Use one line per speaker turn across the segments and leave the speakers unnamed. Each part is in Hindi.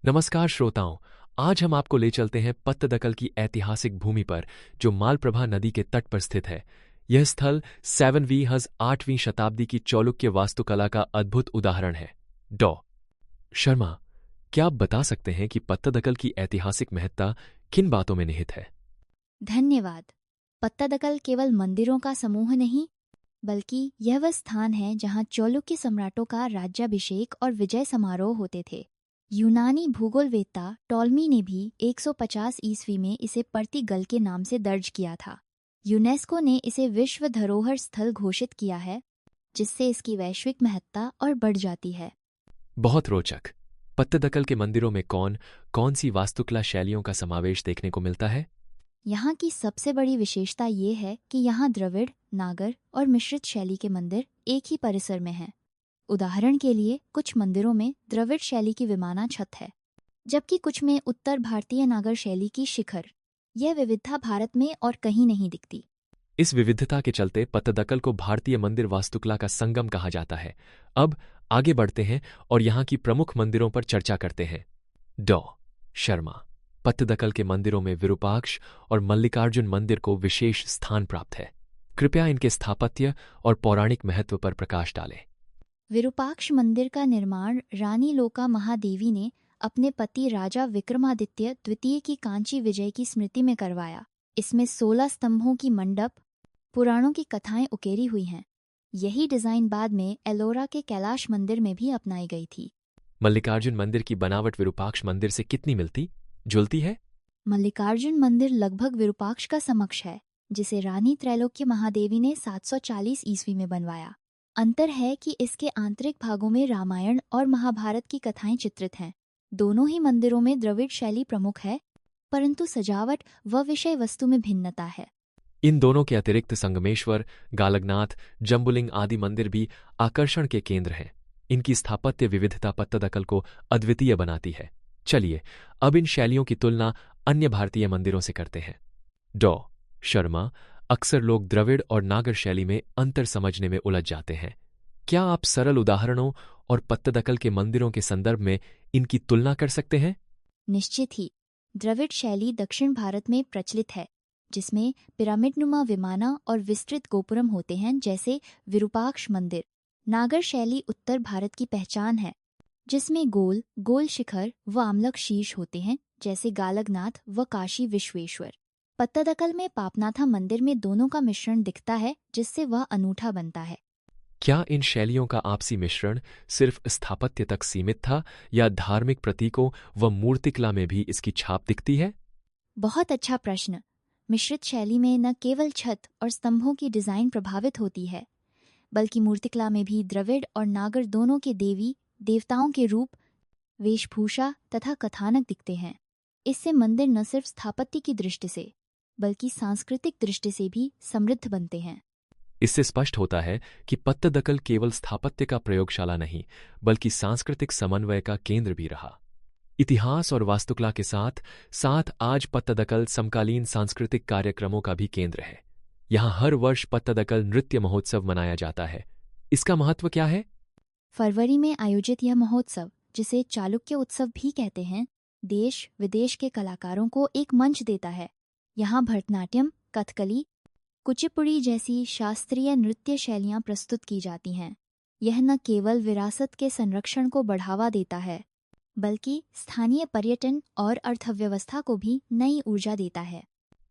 नमस्कार श्रोताओं। आज हम आपको ले चलते हैं पत्तदकल की ऐतिहासिक भूमि पर जो मालप्रभा नदी के तट पर स्थित है। यह स्थल 7वीं 8वीं शताब्दी की चालुक्य वास्तुकला का अद्भुत उदाहरण है। डॉ शर्मा, क्या आप बता सकते हैं कि पत्तदकल की ऐतिहासिक महत्ता किन बातों में निहित है?
धन्यवाद। पत्तादकल केवल मंदिरों का समूह नहीं, बल्कि यह वह स्थान है जहां चालुक्य सम्राटों का राज्याभिषेक और विजय समारोह होते थे। यूनानी भूगोलवेत्ता टॉलमी ने भी 150 ईस्वी में इसे पर्तिगल के नाम से दर्ज किया था। यूनेस्को ने इसे विश्व धरोहर स्थल घोषित किया है, जिससे इसकी वैश्विक महत्ता और बढ़ जाती है।
बहुत रोचक। पत्तदकल के मंदिरों में कौन कौन सी वास्तुकला शैलियों का समावेश देखने को मिलता है?
यहाँ की सबसे बड़ी विशेषता ये है कि यहाँ द्रविड़, नागर और मिश्रित शैली के मंदिर एक ही परिसर में हैं। उदाहरण के लिए कुछ मंदिरों में द्रविड़ शैली की विमाना छत है, जबकि कुछ में उत्तर भारतीय नागर शैली की शिखर। यह विविधता भारत में और कहीं नहीं दिखती।
इस विविधता के चलते पत्तदकल को भारतीय मंदिर वास्तुकला का संगम कहा जाता है। अब आगे बढ़ते हैं और यहाँ की प्रमुख मंदिरों पर चर्चा करते हैं। डॉ शर्मा, पत्तदकल के मंदिरों में विरूपाक्ष और मल्लिकार्जुन मंदिर को विशेष स्थान प्राप्त है। कृपया इनके स्थापत्य और पौराणिक महत्व पर प्रकाश डालें।
विरूपाक्ष मंदिर का निर्माण रानी लोका महादेवी ने अपने पति राजा विक्रमादित्य द्वितीय की कांची विजय की स्मृति में करवाया। इसमें 16 स्तंभों की मंडप, पुराणों की कथाएं उकेरी हुई हैं। यही डिजाइन बाद में एलोरा के कैलाश मंदिर में भी अपनाई गई थी।
मल्लिकार्जुन मंदिर की बनावट विरूपाक्ष मंदिर से कितनी मिलती जुलती है?
मल्लिकार्जुन मंदिर लगभग विरूपाक्ष का समकक्ष है, जिसे रानी त्रैलोक्य महादेवी ने 740 ईस्वी में बनवाया। अंतर है कि इसके आंतरिक भागों में रामायण और महाभारत की कथाएं चित्रित हैं। दोनों ही मंदिरों में द्रविड़ शैली प्रमुख है, परंतु सजावट व विषय वस्तु में भिन्नता है।
इन दोनों के अतिरिक्त संगमेश्वर, गालगनाथ, जम्बुलिंग आदि मंदिर भी आकर्षण के केंद्र हैं। इनकी स्थापत्य विविधता पत्तदकल को अद्वितीय बनाती है। चलिए अब इन शैलियों की तुलना अन्य भारतीय मंदिरों से करते हैं। डॉ शर्मा, अक्सर लोग द्रविड़ और नागर शैली में अंतर समझने में उलझ जाते हैं। क्या आप सरल उदाहरणों और पत्तदकल के मंदिरों के संदर्भ में इनकी तुलना कर सकते हैं?
निश्चित ही। द्रविड़ शैली दक्षिण भारत में प्रचलित है, जिसमें पिरामिडनुमा विमाना और विस्तृत गोपुरम होते हैं, जैसे विरूपाक्ष मंदिर। नागर शैली उत्तर भारत की पहचान है, जिसमें गोल गोल शिखर व आमलक शीर्ष होते हैं, जैसे गालगनाथ व काशी विश्वेश्वर। पत्तदकल में पापनाथा मंदिर में दोनों का मिश्रण दिखता है, जिससे वह अनूठा बनता है।
क्या इन शैलियों का आपसी मिश्रण सिर्फ स्थापत्य तक सीमित था या धार्मिक प्रतीकों व मूर्तिकला में भी इसकी छाप दिखती है?
बहुत अच्छा प्रश्न। मिश्रित शैली में न केवल छत और स्तंभों की डिजाइन प्रभावित होती है, बल्कि मूर्तिकला में भी द्रविड़ और नागर दोनों के देवी देवताओं के रूप, वेशभूषा तथा कथानक दिखते हैं। इससे मंदिर न सिर्फ स्थापत्य की दृष्टि से, बल्कि सांस्कृतिक दृष्टि से भी समृद्ध बनते हैं।
इससे स्पष्ट होता है कि पत्तदकल केवल स्थापत्य का प्रयोगशाला नहीं, बल्कि सांस्कृतिक समन्वय का केंद्र भी रहा। इतिहास और वास्तुकला के साथ साथ आज पत्तदकल समकालीन सांस्कृतिक कार्यक्रमों का भी केंद्र है। यहाँ हर वर्ष पत्तदकल नृत्य महोत्सव मनाया जाता है। इसका महत्व क्या है?
फरवरी में आयोजित यह महोत्सव, जिसे चालुक्य उत्सव भी कहते हैं, देश विदेश के कलाकारों को एक मंच देता है। यहाँ भरतनाट्यम, कथकली, कुचिपुड़ी जैसी शास्त्रीय नृत्य शैलियाँ प्रस्तुत की जाती हैं। यह न केवल विरासत के संरक्षण को बढ़ावा देता है, बल्कि स्थानीय पर्यटन और अर्थव्यवस्था को भी नई ऊर्जा देता है।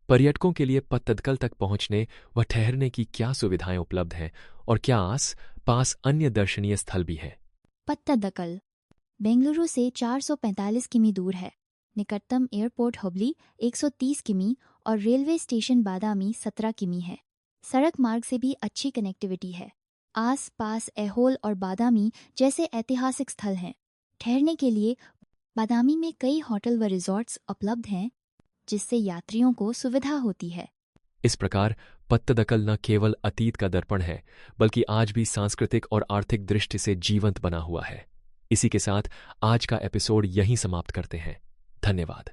पर्यटकों के लिए पत्तदकल तक पहुंचने व ठहरने की क्या सुविधाएं उपलब्ध हैं और क्या आस पास अन्य दर्शनीय स्थल भी हैं?
पत्तदकल बेंगलुरु से 445 किमी दूर है। निकटतम एयरपोर्ट हुबली 130 किमी और रेलवे स्टेशन बादामी 17 किमी है। सड़क मार्ग से भी अच्छी कनेक्टिविटी है। आस पास ऐहोल और बादामी जैसे ऐतिहासिक स्थल हैं। ठहरने के लिए बादामी में कई होटल व रिजॉर्ट्स उपलब्ध हैं, जिससे यात्रियों को सुविधा होती है।
इस प्रकार पत्तदकल न केवल अतीत का दर्पण है, बल्कि आज भी सांस्कृतिक और आर्थिक दृष्टि से जीवंत बना हुआ है। इसी के साथ आज का एपिसोड यहीं समाप्त करते हैं। धन्यवाद।